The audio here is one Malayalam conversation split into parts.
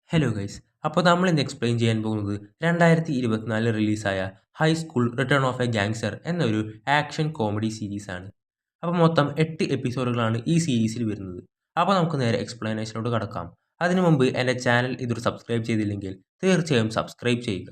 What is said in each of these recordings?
Hello guys. അപ്പോൾ നമ്മൾ ഇന്ന് എക്സ്പ്ലെയിൻ ചെയ്യാൻ പോകുന്നത് 2024 റിലീസായ high school return of a gangster എന്നൊരു ആക്ഷൻ കോമഡി സീരീസാണ്. അപ്പോൾ മൊത്തം 8 എപ്പിസോഡുകളാണ് ഈ സീരീസിൽ വരുന്നത്. അപ്പോൾ നമുക്ക് നേരെ എക്സ്പ്ലനേഷനോട് കടക്കാം. അതിനു മുമ്പ് എൻ്റെ ചാനൽ ഇതൊരു സബ്സ്ക്രൈബ് ചെയ്തില്ലെങ്കിൽ തീർച്ചയായും സബ്സ്ക്രൈബ് ചെയ്യുക.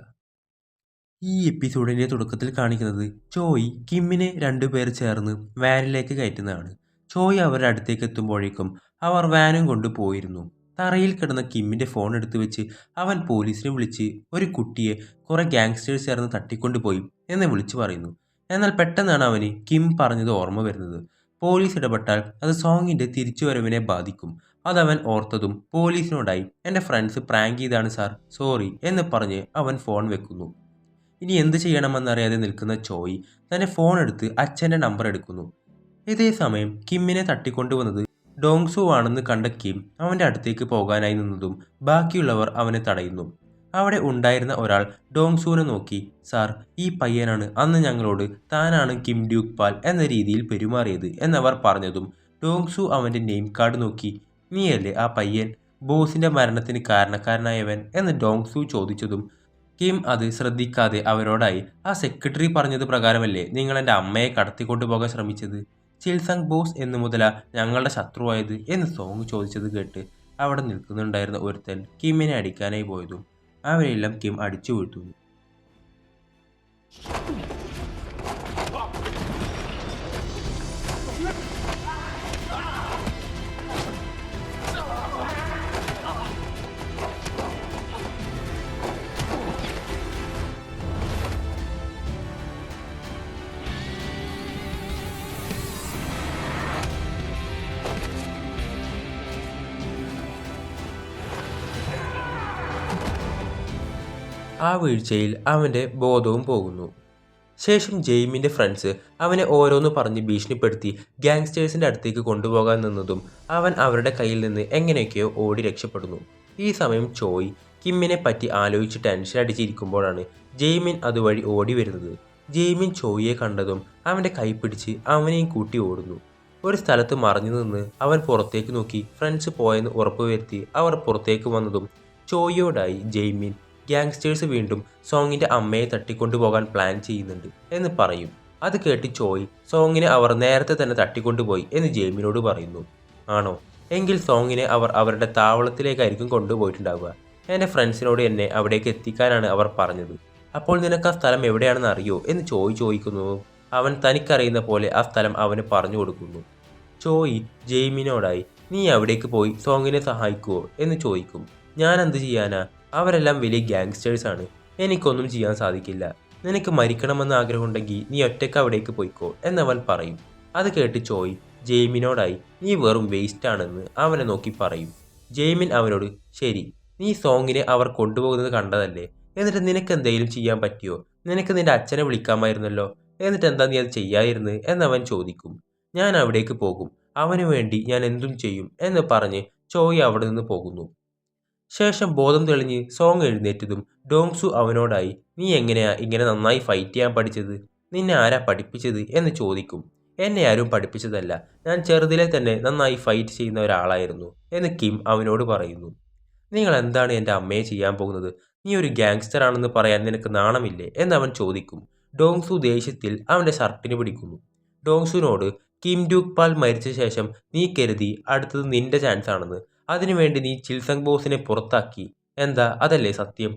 ഈ എപ്പിസോഡിൻ്റെ തുടക്കത്തിൽ കാണിക്കുന്നത് ചോയ് കിമ്മിനെ രണ്ടുപേർ ചേർന്ന് വാനിലേക്ക് കയറ്റുന്നതാണ്. ചോയ് അവരുടെ അടുത്തേക്ക് എത്തുമ്പോഴേക്കും അവർ വാനും കൊണ്ട് പോയിരുന്നു. തറയിൽ കിടന്ന കിമ്മിൻ്റെ ഫോൺ എടുത്തു വെച്ച് അവൻ പോലീസിനെ വിളിച്ച് ഒരു കുട്ടിയെ കുറെ ഗാങ്സ്റ്റേഴ്സ് ചേർന്ന് തട്ടിക്കൊണ്ടുപോയി എന്ന് വിളിച്ചു പറയുന്നു. എന്നാൽ പെട്ടെന്നാണ് അവന് കിം പറഞ്ഞത് ഓർമ്മ വരുന്നത്. പോലീസ് ഇടപെട്ടാൽ അത് സോങ്ങിൻ്റെ തിരിച്ചുവരവിനെ ബാധിക്കും. അതവൻ ഓർത്തതും പോലീസിനോടായി എൻ്റെ ഫ്രണ്ട്സ് പ്രാങ്ക് ചെയ്താണ് സാർ, സോറി എന്ന് പറഞ്ഞ് അവൻ ഫോൺ വെക്കുന്നു. ഇനി എന്ത് ചെയ്യണമെന്നറിയാതെ നിൽക്കുന്ന ചോയ് തൻ്റെ ഫോൺ എടുത്ത് അച്ഛൻ്റെ നമ്പർ എടുക്കുന്നു. ഇതേ സമയം കിമ്മിനെ തട്ടിക്കൊണ്ടുവന്നത് ഡോങ്സു ആണെന്ന് കണ്ട കിം അവൻ്റെ അടുത്തേക്ക് പോകാനായി നിന്നതും ബാക്കിയുള്ളവർ അവനെ തടയുന്നു. അവിടെ ഉണ്ടായിരുന്ന ഒരാൾ ഡോങ്സുവിനെ നോക്കി, സാർ, ഈ പയ്യനാണ് അന്ന് ഞങ്ങളോട് താനാണ് കിം ഡ്യൂക്ക് പാൽ എന്ന രീതിയിൽ പെരുമാറിയത് എന്നവർ പറഞ്ഞതും ഡോങ്സു അവൻ്റെ നെയിം കാർഡ് നോക്കി, നീയല്ലേ ആ പയ്യൻ, ബോസിൻ്റെ മരണത്തിന് കാരണക്കാരനായവൻ എന്ന് ഡോങ്സു ചോദിച്ചതും കിം അത് ശ്രദ്ധിക്കാതെ അവരോടായി, ആ സെക്രട്ടറി പറഞ്ഞത് പ്രകാരമല്ലേ നിങ്ങൾ എൻ്റെ അമ്മയെ കടത്തിക്കൊണ്ടുപോകാൻ ശ്രമിച്ചത്, ചിൽസങ് ബോസ് എന്ന് മുതലാ ഞങ്ങളുടെ ശത്രുവായത് എന്ന് സോങ് ചോദിച്ചത് കേട്ട് അവിടെ നിൽക്കുന്നുണ്ടായിരുന്ന ഒരുത്തൻ കിമ്മിനെ അടിക്കാനായി പോയതും അവരെല്ലാം കിം അടിച്ചു വീഴ്ത്തുന്നു. ആ വീഴ്ചയിൽ അവൻ്റെ ബോധവും പോകുന്നു. ശേഷം ജെയിമിൻ്റെ ഫ്രണ്ട്സ് അവനെ ഓരോന്ന് പറഞ്ഞ് ഭീഷണിപ്പെടുത്തി ഗാങ്സ്റ്റേഴ്സിൻ്റെ അടുത്തേക്ക് കൊണ്ടുപോകാൻ നിന്നതും അവൻ അവരുടെ കയ്യിൽ നിന്ന് എങ്ങനെയൊക്കെയോ ഓടി രക്ഷപ്പെടുന്നു. ഈ സമയം ചോയ് കിമ്മിനെ പറ്റി ആലോചിച്ച് ടെൻഷൻ അടിച്ചിരിക്കുമ്പോഴാണ് ജെയിമിൻ അതുവഴി ഓടി വരുന്നത്. ജെയിമിൻ ചോയിയെ കണ്ടതും അവൻ്റെ കൈ പിടിച്ച് അവനെയും കൂട്ടി ഓടുന്നു. ഒരു സ്ഥലത്ത് മറഞ്ഞു നിന്ന് അവൻ പുറത്തേക്ക് നോക്കി ഫ്രണ്ട്സ് പോയെന്ന് ഉറപ്പുവരുത്തി അവർ പുറത്തേക്ക് വന്നതും ചോയിയോടായി ജെയിമിൻ ഗാങ്സ്റ്റേഴ്സ് വീണ്ടും സോങ്ങിൻ്റെ അമ്മയെ തട്ടിക്കൊണ്ടുപോകാൻ പ്ലാൻ ചെയ്യുന്നുണ്ട് എന്ന് പറയും. അത് കേട്ട് ചോയ് സോങ്ങിനെ അവർ നേരത്തെ തന്നെ തട്ടിക്കൊണ്ടുപോയി എന്ന് ജെയിമിനോട് പറയുന്നു. ആണോ? എങ്കിൽ സോങ്ങിനെ അവർ അവരുടെ താവളത്തിലേക്കായിരിക്കും കൊണ്ടുപോയിട്ടുണ്ടാവുക. എൻ്റെ ഫ്രണ്ട്സിനോട് എന്നെ അവിടേക്ക് എത്തിക്കാനാണ് അവർ പറഞ്ഞത്. അപ്പോൾ നിനക്ക് ആ സ്ഥലം എവിടെയാണെന്ന് അറിയോ എന്ന് ചോദിക്കുന്നു. അവൻ തനിക്കറിയുന്ന പോലെ ആ സ്ഥലം അവന് പറഞ്ഞു കൊടുക്കുന്നു. ചോയ് ജെയിമിനോടായി, നീ അവിടേക്ക് പോയി സോങ്ങിനെ സഹായിക്കുമോ എന്ന് ചോദിക്കും. ഞാൻ എന്ത് ചെയ്യാനാ, അവരെല്ലാം വലിയ ഗാങ്സ്റ്റേഴ്സാണ്, എനിക്കൊന്നും ചെയ്യാൻ സാധിക്കില്ല, നിനക്ക് മരിക്കണമെന്ന് ആഗ്രഹമുണ്ടെങ്കിൽ നീ ഒറ്റയ്ക്ക് അവിടേക്ക് പോയിക്കോ എന്നവൻ പറയും. അത് കേട്ട് ചോയ് ജെയിമിനോടായി, നീ വെറും വേസ്റ്റ് ആണെന്ന് അവനെ നോക്കി പറയും. ജെയിമിൻ അവനോട്, ശരി, നീ സോങ്ങിനെ അവർ കൊണ്ടുപോകുന്നത് കണ്ടതല്ലേ, എന്നിട്ട് നിനക്ക് എന്തെങ്കിലും ചെയ്യാൻ പറ്റിയോ, നിനക്ക് നിന്റെ അച്ഛനെ വിളിക്കാമായിരുന്നല്ലോ, എന്നിട്ട് എന്താ നീ അത് ചെയ്യാതിരുന്നത് എന്നവൻ ചോദിക്കും. ഞാൻ അവിടേക്ക് പോകും, അവന് വേണ്ടി ഞാൻ എന്തും ചെയ്യും എന്ന് പറഞ്ഞ് ചോയ് അവിടെ നിന്ന് പോകുന്നു. ശേഷം ബോധം തെളിഞ്ഞ് സോങ് എഴുന്നേറ്റതും ഡോങ്സു അവനോടായി, നീ എങ്ങനെയാ ഇങ്ങനെ നന്നായി ഫൈറ്റ് ചെയ്യാൻ പഠിച്ചത്, നിന്നെ ആരാ പഠിപ്പിച്ചത് എന്ന് ചോദിക്കും. എന്നെ ആരും പഠിപ്പിച്ചതല്ല, ഞാൻ ചെറുതിലെ തന്നെ നന്നായി ഫൈറ്റ് ചെയ്യുന്ന ഒരാളായിരുന്നു എന്ന് കിം അവനോട് പറയുന്നു. നിങ്ങൾ എന്താണ് എൻ്റെ അമ്മയെ ചെയ്യാൻ പോകുന്നത്, നീ ഒരു ഗാങ്സ്റ്റർ ആണെന്ന് പറയാൻ നിനക്ക് നാണമില്ലേ എന്നവൻ ചോദിക്കും. ഡോങ്സു ദേഷ്യത്തിൽ അവൻ്റെ ഷർട്ടിന് പിടിക്കുന്നു. ഡോങ്സുവിനോട്, കിം ഡ്യൂക്ക് പാൽ മരിച്ച ശേഷം നീ കരുതി അടുത്തത് നിന്റെ ചാൻസ് ആണെന്ന്, അതിനുവേണ്ടി നീ ചിൽസങ് ബോസിനെ പുറത്താക്കി, എന്താ അതല്ലേ സത്യം?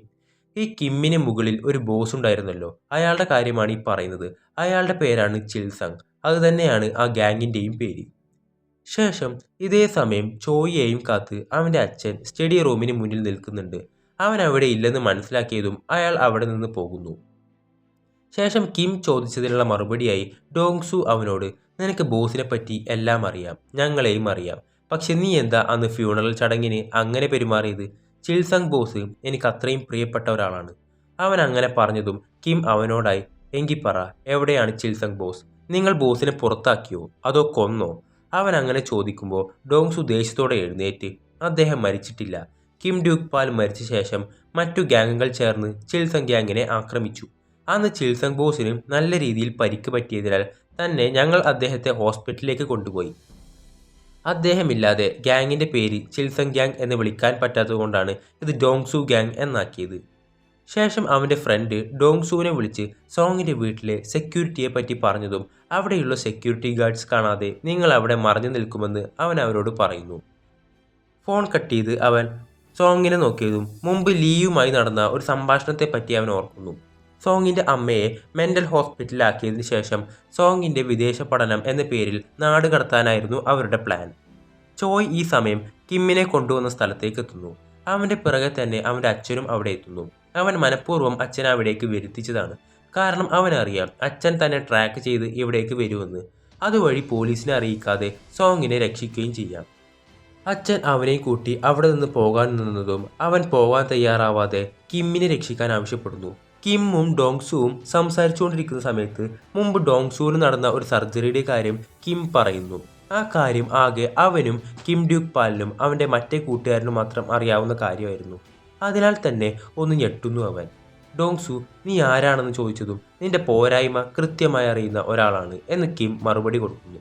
ഈ കിമ്മിന് മുകളിൽ ഒരു ബോസ് ഉണ്ടായിരുന്നല്ലോ, അയാളുടെ കാര്യമാണ് ഈ പറയുന്നത്, അയാളുടെ പേരാണ് ചിൽസങ്, അത് തന്നെയാണ് ആ ഗാങ്ങിൻ്റെയും പേര്. ശേഷം ഇതേ സമയം ചോയിയെയും കാത്ത് അവൻ്റെ അച്ഛൻ സ്റ്റഡി റൂമിന് മുന്നിൽ നിൽക്കുന്നുണ്ട്. അവൻ അവിടെ ഇല്ലെന്ന് മനസ്സിലാക്കിയതും അയാൾ അവിടെ നിന്ന് പോകുന്നു. ശേഷം കിം ചോദിച്ചതിനുള്ള മറുപടിയായി ഡോങ്സു അവനോട്, നിനക്ക് ബോസിനെ പറ്റി എല്ലാം അറിയാം, ഞങ്ങളെയും അറിയാം, പക്ഷെ നീ എന്താ അന്ന് ഫ്യൂണറൽ ചടങ്ങിന് അങ്ങനെ പെരുമാറിയത്, ചിൽസങ് ബോസ് എനിക്ക് അത്രയും പ്രിയപ്പെട്ട ഒരാളാണ്. അവൻ അങ്ങനെ പറഞ്ഞതും കിം അവനോടായി, എങ്കിൽ പറ, എവിടെയാണ് ചിൽസങ് ബോസ്, നിങ്ങൾ ബോസിനെ പുറത്താക്കിയോ അതോ കൊന്നോ? അവൻ അങ്ങനെ ചോദിക്കുമ്പോൾ ഡോങ്സു ദേഷ്യത്തോടെ എഴുന്നേറ്റ്, അദ്ദേഹം മരിച്ചിട്ടില്ല, കിം ഡ്യൂക്ക് പാൽ മരിച്ച ശേഷം മറ്റു ഗ്യാങ്ങുകൾ ചേർന്ന് ചിൽസങ് ഗ്യാങ്ങിനെ ആക്രമിച്ചു. അന്ന് ചിൽസങ് ബോസിന് നല്ല രീതിയിൽ പരിക്ക് പറ്റിയതിനാൽ തന്നെ ഞങ്ങൾ അദ്ദേഹത്തെ ഹോസ്പിറ്റലിലേക്ക് കൊണ്ടുപോയി. അദ്ദേഹമില്ലാതെ ഗ്യാങ്ങിന്റെ പേര് ചിൽസങ് ഗ്യാങ് എന്ന് വിളിക്കാൻ പറ്റാത്തതുകൊണ്ടാണ് ഇത് ഡോങ്സു ഗ്യാങ് എന്നാക്കിയത്. ശേഷം അവന്റെ ഫ്രണ്ട് ഡോങ്സുവിനെ വിളിച്ച് സോങ്ങിന്റെ വീട്ടിലെ സെക്യൂരിറ്റിയെ പറ്റി പറഞ്ഞതും അവിടെയുള്ള സെക്യൂരിറ്റി ഗാർഡ്സ് കാണാതെ നിങ്ങൾ അവിടെ മറഞ്ഞു നിൽക്കുമെന്ന് അവൻ അവരോട് പറയുന്നു. ഫോൺ കട്ട് ചെയ്ത് അവൻ സോങ്ങിനെ നോക്കിയതും മുമ്പ് ലീയുമായി നടന്ന ഒരു സംഭാഷണത്തെ പറ്റി അവൻ ഓർക്കുന്നു. സോങ്ങിന്റെ അമ്മയെ മെന്റൽ ഹോസ്പിറ്റലിലാക്കിയതിനു ശേഷം സോങ്ങിന്റെ വിദേശ പഠനം എന്ന പേരിൽ നാട് കടത്താനായിരുന്നു അവരുടെ പ്ലാൻ. ചോയ് ഈ സമയം കിമ്മിനെ കൊണ്ടുവന്ന സ്ഥലത്തേക്ക് എത്തുന്നു. അവന്റെ പിറകെ തന്നെ അവന്റെ അച്ഛനും അവിടെ എത്തുന്നു. അവൻ മനഃപൂർവ്വം അച്ഛനെ അവിടേക്ക് വരുത്തിച്ചതാണ്. കാരണം അവനറിയാം അച്ഛൻ തന്നെ ട്രാക്ക് ചെയ്ത് ഇവിടേക്ക് വരുമെന്ന്. അതുവഴി പോലീസിനെ അറിയിക്കാതെ സോങ്ങിനെ രക്ഷിക്കുകയും ചെയ്യാം. അച്ഛൻ അവനെ കൂട്ടി അവിടെ നിന്ന് പോകാൻ നിന്നതും അവൻ പോകാൻ തയ്യാറാവാതെ കിമ്മിനെ രക്ഷിക്കാൻ ആവശ്യപ്പെടുന്നു. കിമ്മും ഡോങ്സുവും സംസാരിച്ചുകൊണ്ടിരിക്കുന്ന സമയത്ത് മുമ്പ് ഡോങ്സുവിന് നടന്ന ഒരു സർജറിയുടെ കാര്യം കിം പറയുന്നു. ആ കാര്യം ആകെ അവനും കിം ഡ്യൂക്ക് പാലിനും അവൻ്റെ മറ്റേ കൂട്ടുകാരനും മാത്രം അറിയാവുന്ന കാര്യമായിരുന്നു. അതിനാൽ തന്നെ ഒന്ന് ഞെട്ടുന്നു അവൻ. ഡോങ്സു, നീ ആരാണെന്ന് ചോദിച്ചതും നിന്റെ പോരായ്മ കൃത്യമായി അറിയുന്ന ഒരാളാണ് എന്ന് കിം മറുപടി കൊടുക്കുന്നു.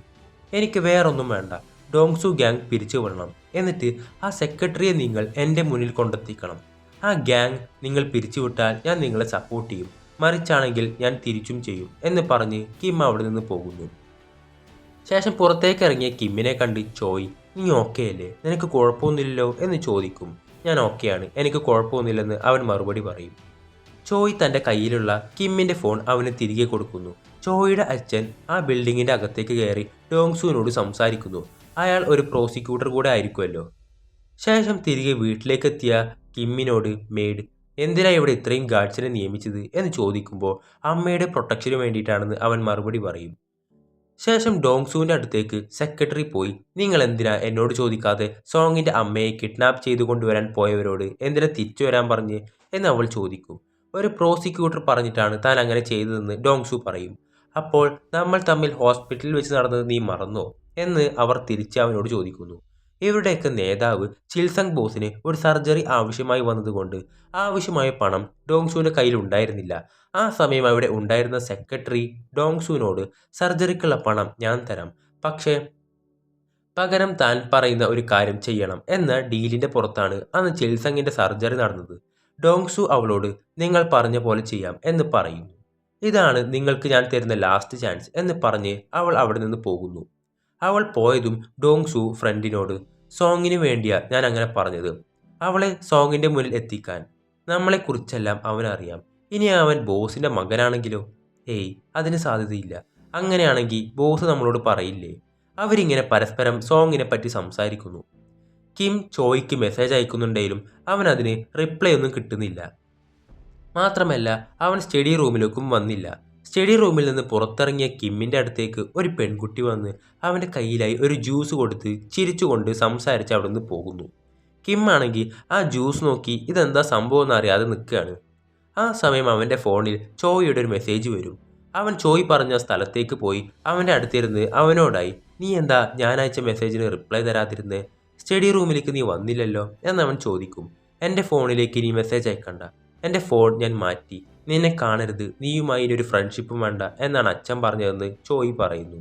എനിക്ക് വേറൊന്നും വേണ്ട, ഡോങ്സു ഗ്യാങ് പിരിച്ചു വിടണം. എന്നിട്ട് ആ സെക്രട്ടറിയെ നിങ്ങൾ എൻ്റെ മുന്നിൽ കൊണ്ടെത്തിക്കണം. ആ ഗ്യാങ് നിങ്ങൾ പിരിച്ചുവിട്ടാൽ ഞാൻ നിങ്ങളെ സപ്പോർട്ട് ചെയ്യും, മറിച്ചാണെങ്കിൽ ഞാൻ തിരിച്ചും ചെയ്യും എന്ന് പറഞ്ഞ് കിം അവിടെ നിന്ന് പോകുന്നു. ശേഷം പുറത്തേക്ക് ഇറങ്ങിയ കിമ്മിനെ കണ്ട് ചോയ്, നീ ഓക്കെ അല്ലേ, നിനക്ക് കുഴപ്പമൊന്നുമില്ലല്ലോ എന്ന് ചോദിക്കും. ഞാൻ ഓക്കെയാണ്, എനിക്ക് കുഴപ്പമൊന്നുമില്ലെന്ന് അവൻ മറുപടി പറയും. ചോയ് തൻ്റെ കയ്യിലുള്ള കിമ്മിൻ്റെ ഫോൺ അവന് തിരികെ കൊടുക്കുന്നു. ചോയുടെ അച്ഛൻ ആ ബിൽഡിങ്ങിൻ്റെ അകത്തേക്ക് കയറി ഡോങ്സുവിനോട് സംസാരിക്കുന്നു. അയാൾ ഒരു പ്രോസിക്യൂട്ടർ കൂടെ ആയിരിക്കുമല്ലോ. ശേഷം തിരികെ വീട്ടിലേക്കെത്തിയ കിമ്മിനോട് മെയ്ഡ് എന്തിനാ ഇവിടെ ഇത്രയും ഗാർഡ്സിനെ നിയമിച്ചത് എന്ന് ചോദിക്കുമ്പോൾ അമ്മയുടെ പ്രൊട്ടക്ഷന് വേണ്ടിയിട്ടാണെന്ന് അവൻ മറുപടി പറയും. ശേഷം ഡോങ്സുവിൻ്റെ അടുത്തേക്ക് സെക്രട്ടറി പോയി, നിങ്ങൾ എന്തിനാ എന്നോട് ചോദിക്കാതെ സോങ്ങിൻ്റെ അമ്മയെ കിഡ്നാപ്പ് ചെയ്തു കൊണ്ടുവരാൻ പോയവരോട് എന്തിനാ തിരിച്ചു വരാൻ പറഞ്ഞ് എന്ന് അവൾ ചോദിക്കും. ഒരു പ്രോസിക്യൂട്ടർ പറഞ്ഞിട്ടാണ് താൻ അങ്ങനെ ചെയ്തതെന്ന് ഡോങ്സു പറയും. അപ്പോൾ നമ്മൾ തമ്മിൽ ഹോസ്പിറ്റലിൽ വെച്ച് നടന്നത് നീ മറന്നോ എന്ന് അവർ തിരിച്ച് അവനോട് ചോദിക്കുന്നു. ഇവരുടെയൊക്കെ നേതാവ് ചിൽസങ് ബോസിന് ഒരു സർജറി ആവശ്യമായി വന്നതുകൊണ്ട് ആവശ്യമായ പണം ഡോങ്സുവിൻ്റെ കയ്യിൽ ഉണ്ടായിരുന്നില്ല. ആ സമയം അവിടെ ഉണ്ടായിരുന്ന സെക്രട്ടറി ഡോങ്സുവിനോട് സർജറിക്കുള്ള പണം ഞാൻ തരാം, പക്ഷേ പകരം താൻ പറയുന്ന ഒരു കാര്യം ചെയ്യണം എന്ന ഡീലിൻ്റെ പുറത്താണ് അന്ന് ചിൽസങ്ങിൻ്റെ സർജറി നടന്നത്. ഡോങ്സു അവളോട് നിങ്ങൾ പറഞ്ഞ പോലെ ചെയ്യാം എന്ന് പറയുന്നു. ഇതാണ് നിങ്ങൾക്ക് ഞാൻ തരുന്ന ലാസ്റ്റ് ചാൻസ് എന്ന് പറഞ്ഞ് അവൾ അവിടെ നിന്ന് പോകുന്നു. അവൾ പോയതും ഡോങ്സു ഫ്രണ്ടിനോട് സോങ്ങിന് വേണ്ടിയാ ഞാൻ അങ്ങനെ പറഞ്ഞത്, അവളെ സോങ്ങിൻ്റെ മുന്നിൽ എത്തിക്കാൻ. നമ്മളെക്കുറിച്ചെല്ലാം അവനറിയാം. ഇനി അവൻ ബോസിൻ്റെ മകനാണെങ്കിലോ? ഏയ്, അതിന് സാധ്യതയില്ല. അങ്ങനെയാണെങ്കിൽ ബോസ് നമ്മളോട് പറയില്ലേ? അവരിങ്ങനെ പരസ്പരം സോങ്ങിനെ പറ്റി സംസാരിക്കുന്നു. കിം ചോയ്ക്ക് മെസ്സേജ് അയക്കുന്നുണ്ടെങ്കിലും അവൻ അതിന് റിപ്ലൈ ഒന്നും കിട്ടുന്നില്ല. മാത്രമല്ല അവൻ സ്റ്റഡി റൂമിലേക്കും വന്നില്ല. സ്റ്റഡി റൂമിൽ നിന്ന് പുറത്തിറങ്ങിയ കിമ്മിൻ്റെ അടുത്തേക്ക് ഒരു പെൺകുട്ടി വന്ന് അവൻ്റെ കയ്യിലായി ഒരു ജ്യൂസ് കൊടുത്ത് ചിരിച്ചുകൊണ്ട് സംസാരിച്ച് അവിടെ നിന്ന് പോകുന്നു. കിം ആണെങ്കിൽ ആ ജ്യൂസ് നോക്കി ഇതെന്താ സംഭവം എന്നറിയാതെ നിൽക്കുകയാണ്. ആ സമയം അവൻ്റെ ഫോണിൽ ചോയുടെ ഒരു മെസ്സേജ് വരും. അവൻ ചോയ് പറഞ്ഞ സ്ഥലത്തേക്ക് പോയി അവൻ്റെ അടുത്തിരുന്ന് അവനോടായി, നീ എന്താ ഞാൻ അയച്ച മെസ്സേജിന് റിപ്ലൈ തരാതിരുന്നേ? സ്റ്റഡി റൂമിലേക്ക് നീ വന്നില്ലല്ലോ എന്നവൻ ചോദിക്കും. എൻ്റെ ഫോണിലേക്ക് നീ മെസ്സേജ് അയക്കണ്ട, എൻ്റെ ഫോൺ ഞാൻ മാറ്റി, നിന്നെ കാണരുത്, നീയുമായി ഇനി ഒരു ഫ്രണ്ട്ഷിപ്പും വേണ്ട എന്നാണ് അച്ഛൻ പറഞ്ഞതെന്ന് ചോയ് പറയുന്നു.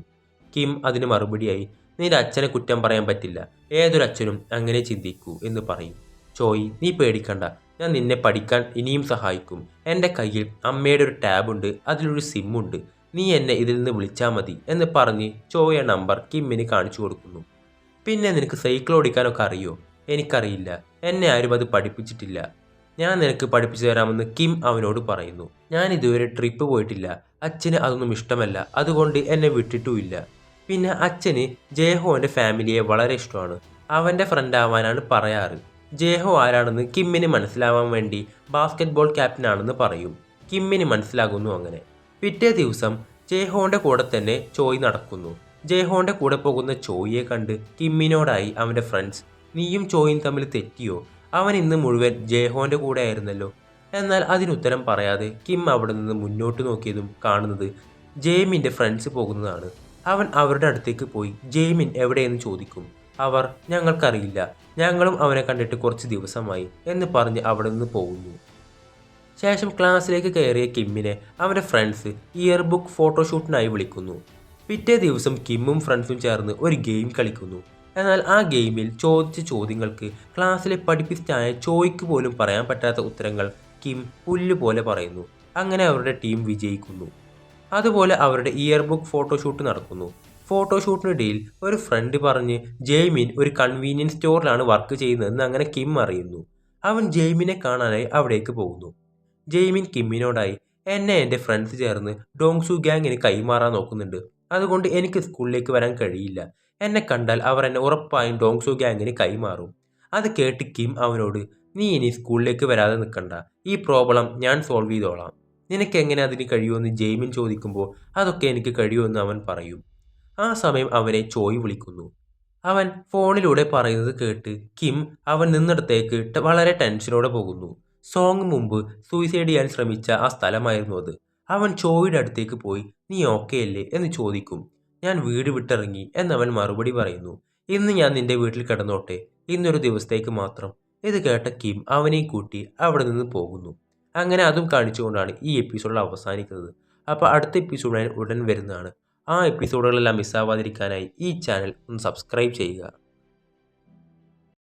കിം അതിന് മറുപടിയായി, നിന്റെ അച്ഛനെ കുറ്റം പറയാൻ പറ്റില്ല, ഏതൊരു അച്ഛനും അങ്ങനെ ചിന്തിക്കൂ എന്ന് പറയും. ചോയ്, നീ പേടിക്കണ്ട, ഞാൻ നിന്നെ പഠിക്കാൻ ഇനിയും സഹായിക്കും. എൻ്റെ കയ്യിൽ അമ്മയുടെ ഒരു ടാബുണ്ട്, അതിലൊരു സിമ്മുണ്ട്, നീ എന്നെ ഇതിൽ നിന്ന് വിളിച്ചാൽ മതി എന്ന് പറഞ്ഞ് ചോയ് ആ നമ്പർ കിമ്മിന് കാണിച്ചു കൊടുക്കുന്നു. പിന്നെ നിനക്ക് സൈക്കിൾ ഓടിക്കാനൊക്കെ അറിയോ? എനിക്കറിയില്ല, എന്നെ ആരും അത് പഠിപ്പിച്ചിട്ടില്ല, ഞാൻ നിനക്ക് പഠിപ്പിച്ചു തരാമെന്ന് കിം അവനോട് പറയുന്നു. ഞാൻ ഇതുവരെ ട്രിപ്പ് പോയിട്ടില്ല, അച്ഛന് അതൊന്നും ഇഷ്ടമല്ല, അതുകൊണ്ട് എന്നെ വിട്ടിട്ടുമില്ല. പിന്നെ അച്ഛന് ജേഹോൻ്റെ ഫാമിലിയെ വളരെ ഇഷ്ടമാണ്, അവൻ്റെ ഫ്രണ്ട് ആവാനാണ് പറയാറ്. ജേഹോ ആരാണെന്ന് കിമ്മിന് മനസ്സിലാവാൻ വേണ്ടി ബാസ്കറ്റ്ബോൾ ക്യാപ്റ്റനാണെന്ന് പറയും. കിമ്മിന് മനസ്സിലാകുന്നു. അങ്ങനെ പിറ്റേ ദിവസം ജേഹോൻ്റെ കൂടെ തന്നെ ചോയ് നടക്കുന്നു. ജേഹോൻ്റെ കൂടെ പോകുന്ന ചോയിയെ കണ്ട് കിമ്മിനോടായി അവൻ്റെ ഫ്രണ്ട്സ്, നീയും ചോയും തമ്മിൽ തെറ്റിയോ? അവൻ ഇന്ന് മുഴുവൻ ജേഹോൻ്റെ കൂടെ ആയിരുന്നല്ലോ. എന്നാൽ അതിനുത്തരം പറയാതെ കിം അവിടെ നിന്ന് മുന്നോട്ട് നോക്കിയതും കാണുന്നത് ജെയ്മിൻ്റെ ഫ്രണ്ട്സ് പോകുന്നതാണ്. അവൻ അവരുടെ അടുത്തേക്ക് പോയി ജെയ്മിൻ എവിടെയെന്ന് ചോദിക്കും. അവർ, ഞങ്ങൾക്കറിയില്ല, ഞങ്ങളും അവനെ കണ്ടിട്ട് കുറച്ച് ദിവസമായി എന്ന് പറഞ്ഞ് അവിടെ നിന്ന് പോകുന്നു. ശേഷം ക്ലാസ്സിലേക്ക് കയറിയ കിമ്മിനെ അവൻ്റെ ഫ്രണ്ട്സ് ഇയർ ബുക്ക് ഫോട്ടോഷൂട്ടിനായി വിളിക്കുന്നു. പിറ്റേ ദിവസം കിമ്മും ഫ്രണ്ട്സും ചേർന്ന് ഒരു ഗെയിം കളിക്കുന്നു. എന്നാൽ ആ ഗെയിമിൽ ചോദിച്ച ചോദ്യങ്ങൾക്ക് ക്ലാസ്സിലെ പഠിപ്പിസ്റ്റായ ചോയ്ക്ക് പോലും പറയാൻ പറ്റാത്ത ഉത്തരങ്ങൾ കിം പുല്ല് പോലെ പറയുന്നു. അങ്ങനെ അവരുടെ ടീം വിജയിക്കുന്നു. അതുപോലെ അവരുടെ ഇയർ ബുക്ക് ഫോട്ടോഷൂട്ട് നടക്കുന്നു. ഫോട്ടോഷൂട്ടിനിടയിൽ ഒരു ഫ്രണ്ട് പറഞ്ഞ് ജെയ്മിൻ ഒരു കൺവീനിയൻസ് സ്റ്റോറിലാണ് വർക്ക് ചെയ്യുന്നതെന്ന് അങ്ങനെ കിം അറിയുന്നു. അവൻ ജെയ്മിനെ കാണാനായി അവിടേക്ക് പോകുന്നു. ജെയ്മിൻ കിമ്മിനോടായി എന്നെ എൻ്റെ ഫ്രണ്ട്സ് ചേർന്ന് ഡോങ്സു ഗ്യാങ്ങിന് കൈമാറാൻ നോക്കുന്നുണ്ട്. അതുകൊണ്ട് എനിക്ക് സ്കൂളിലേക്ക് വരാൻ കഴിയില്ല. എന്നെ കണ്ടാൽ അവർ എന്നെ ഉറപ്പായും ഡോങ്സു ഗ്യാങ്ങിന് കൈമാറും. അത് കേട്ട് കിം അവനോട് നീ ഇനി സ്കൂളിലേക്ക് വരാതെ നിൽക്കണ്ട. ഈ പ്രോബ്ലം ഞാൻ സോൾവ് ചെയ്തോളാം. നിനക്ക് എങ്ങനെ അതിന് കഴിയുമെന്ന് ജെയ്മിൻ ചോദിക്കുമ്പോൾ അതൊക്കെ എനിക്ക് കഴിയുമെന്ന് അവൻ പറയും. ആ സമയം അവനെ ചോയ് വിളിക്കുന്നു. അവൻ ഫോണിലൂടെ പറയുന്നത് കേട്ട് കിം അവൻ നിന്നിടത്തേക്ക് വളരെ ടെൻഷനോടെ പോകുന്നു. സോങ് മുമ്പ് സൂയിസൈഡ് ചെയ്യാൻ ശ്രമിച്ച ആ സ്ഥലമായിരുന്നു അത്. അവൻ ചോയുടെ അടുത്തേക്ക് പോയി നീ ഓക്കെ അല്ലേ എന്ന് ചോദിക്കും. ഞാൻ വീട് വിട്ടിറങ്ങി എന്നവൻ മറുപടി പറയുന്നു. ഇന്ന് ഞാൻ നിന്റെ വീട്ടിൽ കിടന്നോട്ടെ, ഇന്നൊരു ദിവസത്തേക്ക് മാത്രം. ഇത് കേട്ട കിം അവനെയും കൂട്ടി അവിടെ നിന്ന് പോകുന്നു. അങ്ങനെ അതും കാണിച്ചുകൊണ്ടാണ് ഈ എപ്പിസോഡിൽ അവസാനിക്കുന്നത്. അപ്പോൾ അടുത്ത എപ്പിസോഡ് ഉടൻ വരുന്നതാണ്. ആ എപ്പിസോഡുകളെല്ലാം മിസ്സാവാതിരിക്കാനായി ഈ ചാനൽ ഒന്ന് സബ്സ്ക്രൈബ് ചെയ്യുക.